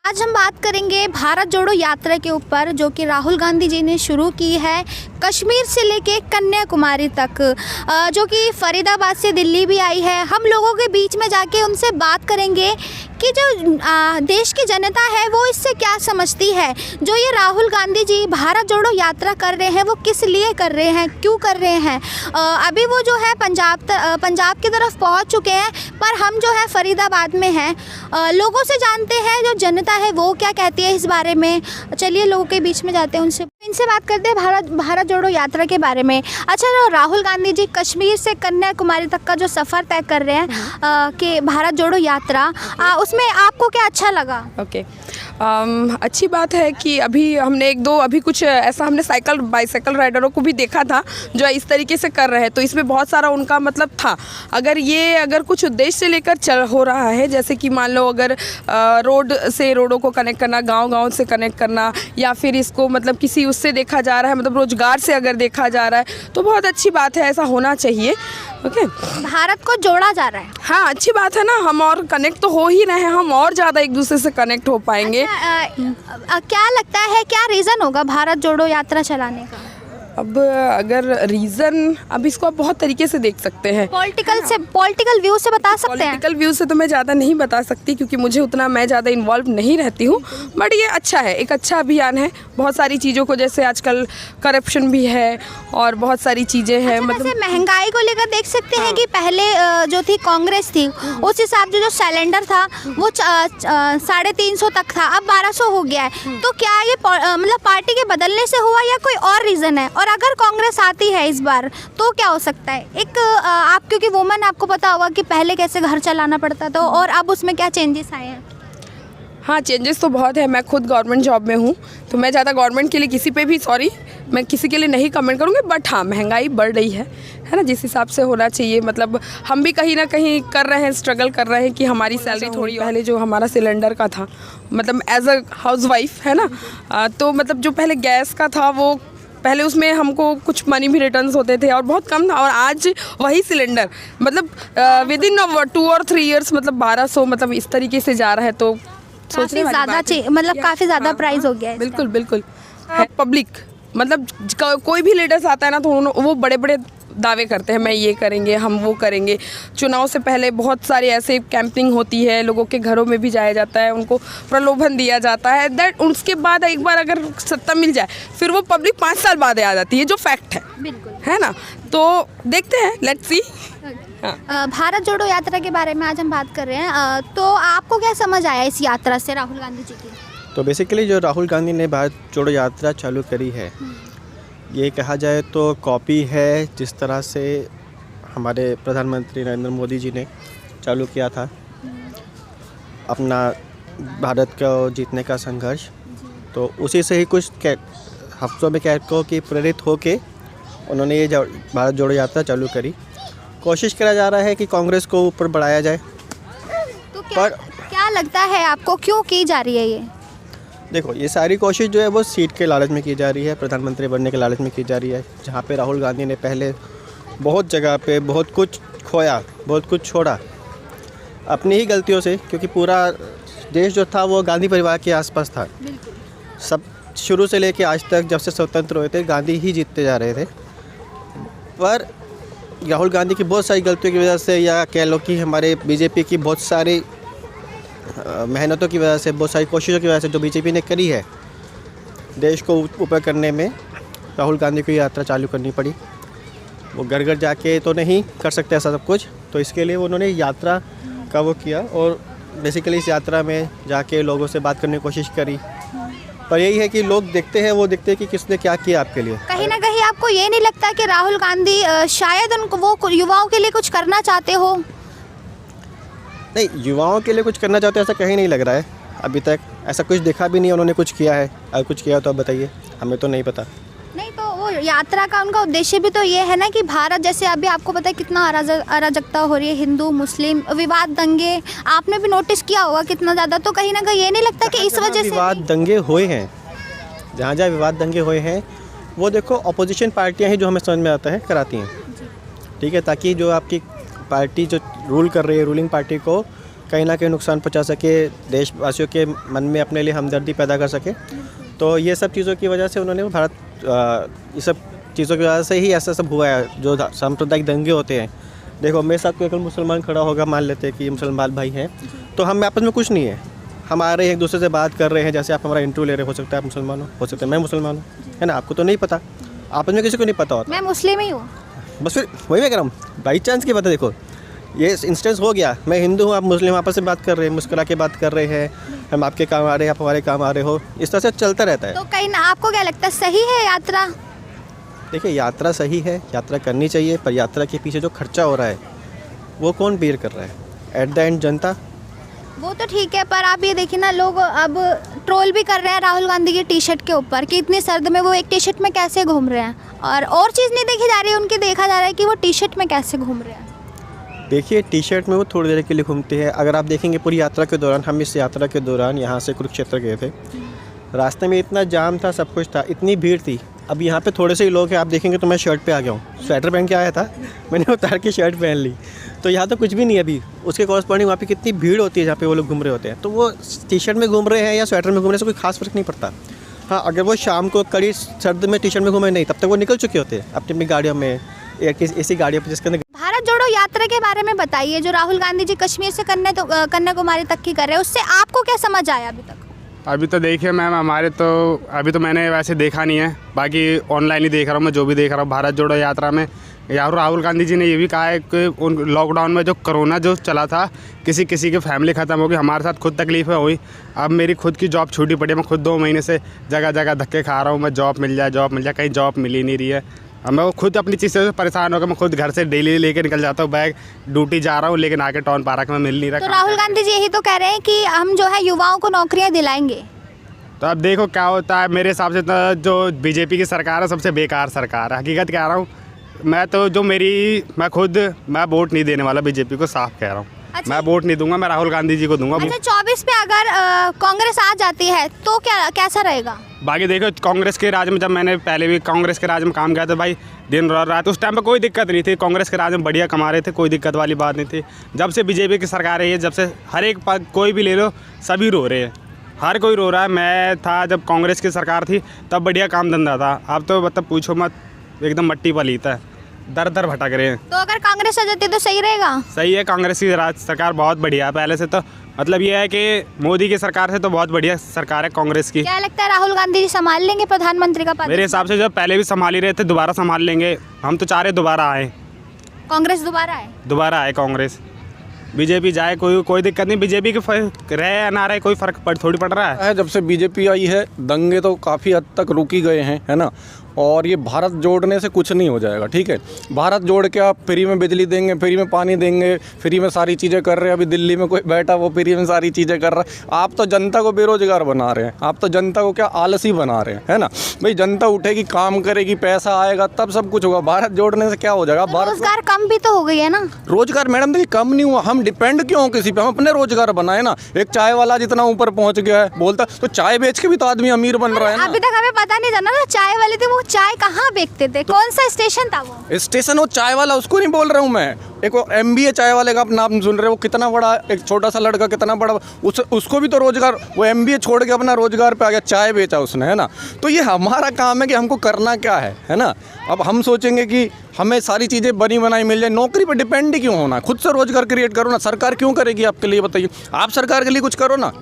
आज हम बात करेंगे भारत जोड़ो यात्रा के ऊपर, जो कि राहुल गांधी जी ने शुरू की है कश्मीर से लेके कन्याकुमारी तक, जो कि फरीदाबाद से दिल्ली भी आई है। हम लोगों के बीच में जाके उनसे बात करेंगे कि जो देश की जनता है वो इससे क्या समझती है। जो ये राहुल गांधी जी भारत जोड़ो यात्रा कर रहे हैं वो किस लिए कर रहे हैं, क्यों कर रहे हैं। अभी वो जो है पंजाब की तरफ पहुंच चुके हैं, पर हम जो है फरीदाबाद में हैं। लोगों से जानते हैं जो जनता है वो क्या कहती है इस बारे में। चलिए लोगों के बीच में जाते हैं, इनसे बात करते हैं भारत जोड़ो यात्रा के बारे में। अच्छा, जो राहुल गांधी जी कश्मीर से कन्याकुमारी तक का जो सफ़र तय कर रहे हैं कि भारत जोड़ो यात्रा, उसमें आपको क्या अच्छा लगा? ओके, अच्छी बात है कि अभी हमने अभी कुछ ऐसा हमने बाइसाइकिल राइडरों को भी देखा था जो इस तरीके से कर रहे हैं, तो इसमें बहुत सारा उनका मतलब था। अगर कुछ उद्देश्य से लेकर हो रहा है, जैसे कि मान लो अगर रोडों को कनेक्ट करना, गांव से कनेक्ट करना, या फिर इसको मतलब किसी उससे देखा जा रहा है, मतलब रोजगार से अगर देखा जा रहा है तो बहुत अच्छी बात है, ऐसा होना चाहिए। ओके, भारत को जोड़ा जा रहा है। हाँ, अच्छी बात है ना, हम और कनेक्ट तो हो ही रहे हैं, हम और ज़्यादा एक दूसरे से कनेक्ट हो पाएंगे। क्या लगता है, क्या रीज़न होगा भारत जोड़ो यात्रा चलाने का? अब अगर रीज़न, अब इसको आप बहुत तरीके से देख सकते हैं। पॉलिटिकल व्यू से बता सकते हैं? पॉलिटिकल व्यू से तो मैं ज़्यादा नहीं बता सकती, क्योंकि मैं ज़्यादा इन्वॉल्व नहीं रहती हूँ। बट ये अच्छा है, एक अच्छा अभियान है। बहुत सारी चीज़ों को, जैसे आजकल करप्शन भी है और बहुत सारी चीज़ें हैं। अच्छा, मतलब महंगाई को लेकर देख सकते हैं कि पहले जो थी कांग्रेस थी, उस हिसाब से जो सिलेंडर था वो 350 तक था, अब 1200 हो गया है। तो क्या ये मतलब पार्टी के बदलने से हुआ या कोई और रीज़न है? और अगर कांग्रेस आती है इस बार तो क्या हो सकता है? आप क्योंकि वुमन, आपको पता होगा कि पहले कैसे घर चलाना पड़ता था और अब उसमें क्या चेंजेस आए हैं। हाँ, चेंजेस तो बहुत है। मैं खुद गवर्नमेंट जॉब में हूँ, तो मैं ज़्यादा गवर्नमेंट के लिए मैं किसी के लिए नहीं कमेंट करूँगी। बट हाँ, महंगाई बढ़ रही है ना, जिस हिसाब से होना चाहिए। मतलब हम भी कहीं ना कहीं कर रहे हैं, स्ट्रगल कर रहे हैं कि हमारी सैलरी थोड़ी, पहले जो हमारा सिलेंडर का था, मतलब एज अ हाउसवाइफ है ना, तो मतलब जो पहले गैस का था वो पहले उसमें हमको कुछ मनी भी रिटर्न्स होते थे और बहुत कम था, और आज वही सिलेंडर मतलब विद इन 2 और 3 इयर्स मतलब 1200, मतलब इस तरीके से जा रहा है। तो सोचने ज़्यादा मतलब काफ़ी ज़्यादा प्राइस हो गया है। बिल्कुल है। पब्लिक मतलब कोई भी लीडर्स आता है ना, तो वो बड़े बड़े दावे करते हैं, मैं ये करेंगे, हम वो करेंगे। चुनाव से पहले बहुत सारे ऐसे कैंपिंग होती है, लोगों के घरों में भी जाया जाता है, उनको प्रलोभन दिया जाता है। दैट उसके बाद एक बार अगर सत्ता मिल जाए, फिर वो पब्लिक 5 साल बाद आ जाती है, जो फैक्ट है, बिल्कुल है ना। तो देखते हैं, लेट्स सी। भारत जोड़ो यात्रा के बारे में आज हम बात कर रहे हैं। तो आपको क्या समझ आया इस यात्रा से राहुल गांधी जी की? तो बेसिकली जो राहुल गांधी ने भारत जोड़ो यात्रा चालू करी है, ये कहा जाए तो कॉपी है जिस तरह से हमारे प्रधानमंत्री नरेंद्र मोदी जी ने चालू किया था अपना भारत को जीतने का संघर्ष। तो उसी से ही कुछ हफ्तों में कहो कि प्रेरित होके उन्होंने ये भारत जोड़ो यात्रा चालू करी। कोशिश करा जा रहा है कि कांग्रेस को ऊपर बढ़ाया जाए। तो क्या लगता है आपको, क्यों की जा रही है ये? देखो, ये सारी कोशिश जो है वो सीट के लालच में की जा रही है, प्रधानमंत्री बनने के लालच में की जा रही है। जहाँ पे राहुल गांधी ने पहले बहुत जगह पे बहुत कुछ खोया, बहुत कुछ छोड़ा अपनी ही गलतियों से, क्योंकि पूरा देश जो था वो गांधी परिवार के आसपास था। सब शुरू से लेके आज तक, जब से स्वतंत्र हुए थे, गांधी ही जीतते जा रहे थे। पर राहुल गांधी की बहुत सारी गलतियों की वजह से, या कह लो कि हमारे बीजेपी की बहुत सारी मेहनतों की वजह से, बहुत सारी कोशिशों की वजह से जो बीजेपी ने करी है देश को ऊपर करने में, राहुल गांधी को यात्रा चालू करनी पड़ी। वो घर घर जाके तो नहीं कर सकते ऐसा सब कुछ, तो इसके लिए उन्होंने यात्रा का वो किया, और बेसिकली इस यात्रा में जाके लोगों से बात करने की कोशिश करी। पर यही है कि लोग देखते हैं कि किसने क्या किया आपके लिए। कहीं ना कहीं आपको ये नहीं लगता कि राहुल गांधी शायद उनको वो युवाओं के लिए कुछ करना चाहते हो? नहीं, युवाओं के लिए कुछ करना चाहते हैं ऐसा कहीं नहीं लग रहा है। अभी तक ऐसा कुछ देखा भी नहीं उन्होंने कुछ किया है। अगर कुछ किया तो आप बताइए, हमें तो नहीं पता। नहीं, तो वो यात्रा का उनका उद्देश्य भी तो ये है ना कि भारत, जैसे अभी आपको पता है कितना अराजकता हो रही है, हिंदू मुस्लिम विवाद, दंगे, आपने भी नोटिस किया होगा कितना ज़्यादा। तो कहीं ना कहीं ये नहीं लगता कि इस वजह से विवाद दंगे हुए हैं, जहाँ जहाँ विवाद दंगे हुए हैं, वो देखो अपोजिशन पार्टियाँ ही, जो हमें समझ में आता है, कराती हैं, ठीक है, ताकि जो आपकी पार्टी जो रूल कर रही है, रूलिंग पार्टी को कहीं ना कहीं नुकसान पहुंचा सके, देशवासियों के मन में अपने लिए हमदर्दी पैदा कर सके। तो ये सब चीज़ों की वजह से उन्होंने ये सब चीज़ों की वजह से ही ऐसा सब हुआ है। जो सांप्रदायिक दंगे होते हैं, देखो मेरे साथ कोई अगर मुसलमान खड़ा होगा, मान लेते हैं कि ये मुसलमान भाई हैं, तो हम आपस में कुछ नहीं है, हम आ रहे हैं एक दूसरे से बात कर रहे हैं, जैसे आप हमारा इंटरव्यू ले रहे हो सकता है आप मुसलमान हो सकता है मैं मुसलमान हूँ, है ना, आपको तो नहीं पता, आपस में किसी को नहीं पता होता। मैं मुस्लिम ही हूँ। बस फिर वही मैं कह रहा हूँ, बाई चांस की बात है। देखो ये इंस्टेंस हो गया, मैं हिंदू हूँ, आप मुस्लिम, आपस में बात कर रहे हैं, मुस्कुरा के बात कर रहे हैं, हम आपके काम आ रहे हैं, आप हमारे काम आ रहे हो, इस तरह से चलता रहता है। तो कहीं ना आपको क्या लगता है, सही है यात्रा? देखिए यात्रा सही है, यात्रा करनी चाहिए, पर यात्रा के पीछे जो खर्चा हो रहा है वो कौन बेयर कर रहा है? एट द एंड जनता। वो तो ठीक है, पर आप ये देखिए ना, लोग अब ट्रोल भी कर रहे हैं राहुल गांधी की टी शर्ट के ऊपर कि इतनी सर्द में वो एक टी शर्ट में कैसे घूम रहे हैं, और चीज़ नहीं देखी जा रही है उनकी, देखा जा रहा है कि वो टी शर्ट में कैसे घूम रहे हैं। देखिए टी शर्ट में वो थोड़ी देर के लिए घूमते हैं। अगर आप देखेंगे पूरी यात्रा के दौरान, हम इस यात्रा के दौरान यहाँ से कुरुक्षेत्र गए थे, रास्ते में इतना जाम था, सब कुछ था, इतनी भीड़ थी। अब यहाँ पे थोड़े से ही लोग हैं, आप देखेंगे तो मैं शर्ट पे आ गया हूँ, स्वेटर पहन के आया था, मैंने उतार के शर्ट पहन ली, तो यहाँ तो कुछ भी नहीं है अभी। उसके कॉरस्पॉन्डिंग वहाँ पे कितनी भीड़ होती है जहाँ पे वो लोग घूम रहे होते हैं, तो वो टी शर्ट में घूम रहे हैं या स्वेटर में घूम रहे हैं से कोई खास फर्क नहीं पड़ता। हाँ, अगर वो शाम को कड़ी सर्द में टी शर्ट में घूमे नहीं, तब तक वो निकल चुके होते हैं अपनी अपनी गाड़ियों में या ऐसी गाड़ियों पर जिसके अंदर। भारत जोड़ो यात्रा के बारे में बताइए, जो राहुल गांधी जी कश्मीर से कन्याकुमारी तक की कर रहे हैं, उससे आपको क्या समझ आया अभी तक? अभी तो देखिए मैम, हमारे तो अभी तो मैंने वैसे देखा नहीं है, बाकी ऑनलाइन ही देख रहा हूँ मैं, जो भी देख रहा हूँ भारत जोड़ो यात्रा में यार राहुल गांधी जी ने ये भी कहा है कि उन लॉकडाउन में जो कोरोना जो चला था, किसी की फैमिली ख़त्म होगी, हमारे साथ खुद तकलीफ़ें हुई। अब मेरी खुद की जॉब छूटी पड़ी है, मैं खुद 2 महीने से जगह जगह धक्के खा रहा हूँ, मैं जॉब मिल जाए, कहीं जॉब मिल ही नहीं रही है। अब मैं खुद अपनी चीज़ से परेशान होकर मैं खुद घर से डेली लेके निकल जाता हूँ बैग, ड्यूटी जा रहा हूँ, लेकिन आके टाउन पार्क में मिल नहीं रहा। तो राहुल गांधी जी यही तो कह रहे हैं कि हम जो है युवाओं को नौकरियां दिलाएंगे। तो अब देखो क्या होता है। मेरे हिसाब से तो जो बीजेपी की सरकार है सबसे बेकार सरकार है, हकीकत कह रहा हूँ मैं। तो जो मैं वोट नहीं देने वाला बीजेपी को, साफ कह रहा हूँ। अच्छा। मैं वोट नहीं दूंगा, मैं राहुल गांधी जी को दूंगा। अच्छा, 24 पे अगर कांग्रेस आ जाती है तो कैसा रहेगा? बाकी देखो कांग्रेस के राज में, जब मैंने पहले भी कांग्रेस के राज में काम किया था भाई, दिन रात, उस टाइम पे कोई दिक्कत नहीं थी, कांग्रेस के राज में बढ़िया कमा रहे थे, कोई दिक्कत वाली बात नहीं थी। जब से बीजेपी की सरकार है, जब से हर एक कोई भी ले लो, सभी रो रहे हैं, हर कोई रो रहा है। मैं था जब कांग्रेस की सरकार थी तब बढ़िया काम धंधा था, अब तो मतलब पूछो मत, एकदम मट्टी पलीता है, दर भटक रहे हैं। तो अगर कांग्रेस आ जाती है तो सही रहेगा? सही है, कांग्रेस की सरकार बहुत बढ़िया है पहले से। तो मतलब ये है कि मोदी की सरकार से तो बहुत बढ़िया सरकार है कांग्रेस की। क्या लगता है राहुल गांधी जी संभाल लेंगे प्रधानमंत्री का पद? मेरे हिसाब से जो पहले भी संभाल ही रहे थे, दोबारा संभाल लेंगे। हम तो चाह रहे दोबारा आए, कांग्रेस दोबारा आए कांग्रेस। बीजेपी जाए, कोई दिक्कत नहीं, बीजेपी के रहे या ना रहे कोई फर्क थोड़ी पड़ रहा है। जब से बीजेपी आई है दंगे तो काफ़ी हद तक रुकी गए हैं, है ना। और ये भारत जोड़ने से कुछ नहीं हो जाएगा, ठीक है। भारत जोड़ के आप फ्री में बिजली देंगे, फ्री में पानी देंगे, फ्री में सारी चीज़ें कर रहे हैं। अभी दिल्ली में कोई बैठा वो फ्री में सारी चीज़ें कर रहा है। आप तो जनता को बेरोजगार बना रहे हैं, आप तो जनता को क्या आलसी बना रहे हैं, है ना। भाई जनता उठेगी, काम करेगी, पैसा आएगा, तब सब कुछ होगा। भारत जोड़ने से क्या हो जाएगा? भारत रोजगार कम भी तो हो गई है ना। रोजगार मैडम देखिए कम नहीं हुआ, हम डिपेंड क्यों हो किसी पे? हम अपने रोजगार बनाए ना। एक चाय वाला जितना ऊपर पहुंच गया है बोलता, तो चाय बेच के भी तो आदमी अमीर बन रहा है ना। अभी तक हमें पता नहीं जाना ना, चाय वाले थे वो चाय कहाँ बेचते थे, कौन सा स्टेशन था वो? स्टेशन वो चाय वाला, उसको नहीं बोल रहा हूँ मैं। एक वो MBA चाय वाले का आप नाम सुन रहे हो, कितना बड़ा, एक छोटा सा लड़का कितना बड़ा, उसको भी तो रोजगार, वो MBA छोड़ के अपना रोजगार पे आ गया, चाय बेचा उसने, है ना। तो ये हमारा काम है कि हमको करना क्या है ना। अब हम सोचेंगे कि हमें सारी चीज़ें बनी बनाई मिल जाए, नौकरी पर डिपेंड ही क्यों होना? खुद से रोजगार क्रिएट करो ना। सरकार क्यों करेगी आपके लिए? बताइए, आप सरकार के लिए कुछ करो ना।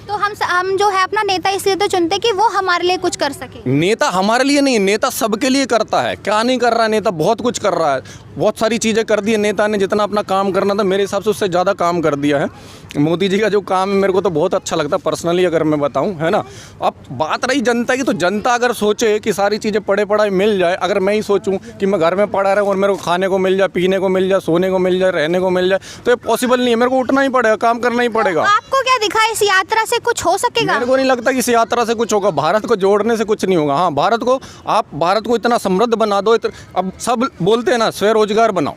तो हम जो है अपना नेता इसलिए तो चुनते कि वो हमारे लिए कुछ कर सके। नेता हमारे लिए नहीं, नेता सबके लिए करता है। क्या नहीं कर रहा है नेता? बहुत कुछ कर रहा है, बहुत सारी चीज़ें कर दी है नेता ने। जितना अपना काम करना था मेरे हिसाब से उससे ज़्यादा काम कर दिया है। मोदी जी का जो काम है मेरे को तो बहुत अच्छा लगता है पर्सनली, अगर मैं बताऊं, है ना। अब बात रही जनता की, तो जनता अगर सोचे कि सारी चीज़ें पढ़े पढ़ाई मिल जाए, अगर मैं ही सोचूं कि मैं घर में पढ़ा रहूं और मेरे को खाने को मिल जाए, पीने को मिल जाए, सोने को मिल जाए, रहने को मिल जाए, तो ये पॉसिबल नहीं है। मेरे को उठना ही पड़ेगा, काम करना ही पड़ेगा। तो आपको क्या दिखा इस यात्रा से कुछ हो सकेगा? मेरे को नहीं लगता कि इस यात्रा से कुछ होगा। भारत को जोड़ने से कुछ नहीं होगा। हाँ, भारत को इतना समृद्ध बना दो। अब सब बोलते हैं ना, स्वरोजगार बनाओ,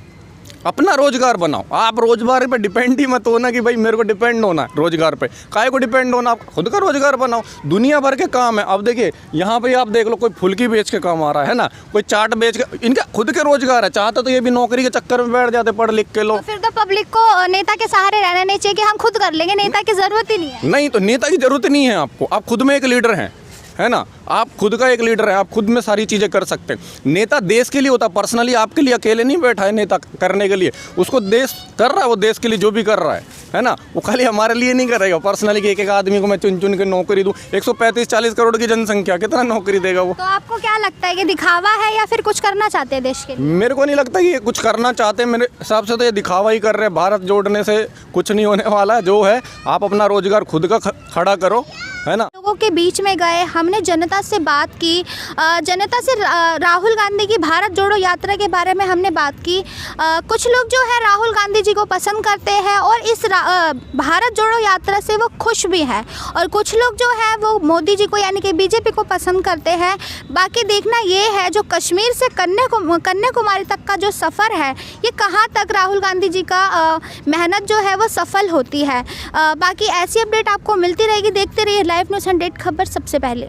अपना रोजगार बनाओ। आप रोजगार पे डिपेंड ही मत होना कि भाई मेरे को डिपेंड होना है रोजगार पे। काहे को डिपेंड होना? आप खुद का रोजगार बनाओ। दुनिया भर के काम है। अब देखिए यहाँ पे आप देख लो, कोई फुल्की बेच के काम आ रहा है ना, कोई चाट बेच के, इनका खुद के रोजगार है। चाहते तो ये भी नौकरी के चक्कर में बैठ जाते, पढ़ लिख के लोग। तो फिर तो पब्लिक को नेता के सहारे रहना नहीं चाहिए कि हम खुद कर लेंगे, नेता की जरूरत ही नहीं है। नहीं तो नेता की जरूरत नहीं है आपको, आप खुद में एक लीडर हैं, है ना, आप खुद का एक लीडर है, आप खुद में सारी चीज़ें कर सकते हैं। नेता देश के लिए होता, पर्सनली आपके लिए अकेले नहीं बैठा है नेता करने के लिए, उसको देश कर रहा है, वो देश के लिए जो भी कर रहा है ना, वो खाली हमारे लिए नहीं करेगा पर्सनली कि एक एक आदमी को मैं चुन चुन के नौकरी दूँ। 135-40 करोड़ की जनसंख्या, कितना नौकरी देगा वो? तो आपको क्या लगता है कि दिखावा है या फिर कुछ करना चाहते हैं देश के लिए? मेरे को नहीं लगता कि ये कुछ करना चाहते हैं, मेरे हिसाब से तो ये दिखावा ही कर रहे हैं। भारत जोड़ने से कुछ नहीं होने वाला है, जो है आप अपना रोजगार खुद का खड़ा करो, है ना। लोगों के बीच में गए, हमने जनता से बात की, जनता से राहुल गांधी की भारत जोड़ो यात्रा के बारे में हमने बात की। कुछ लोग जो है राहुल गांधी जी को पसंद करते हैं और इस भारत जोड़ो यात्रा से वो खुश भी हैं, और कुछ लोग जो है वो मोदी जी को यानी कि बीजेपी को पसंद करते हैं। बाकी देखना ये है जो कश्मीर से कन्याकुमारी तक का जो सफ़र है, ये कहाँ तक राहुल गांधी जी का मेहनत जो है वो सफल होती है। बाकी ऐसी अपडेट आपको मिलती रहेगी, देखते रहिए लाइव न्यूज़ 100 खबर सबसे पहले।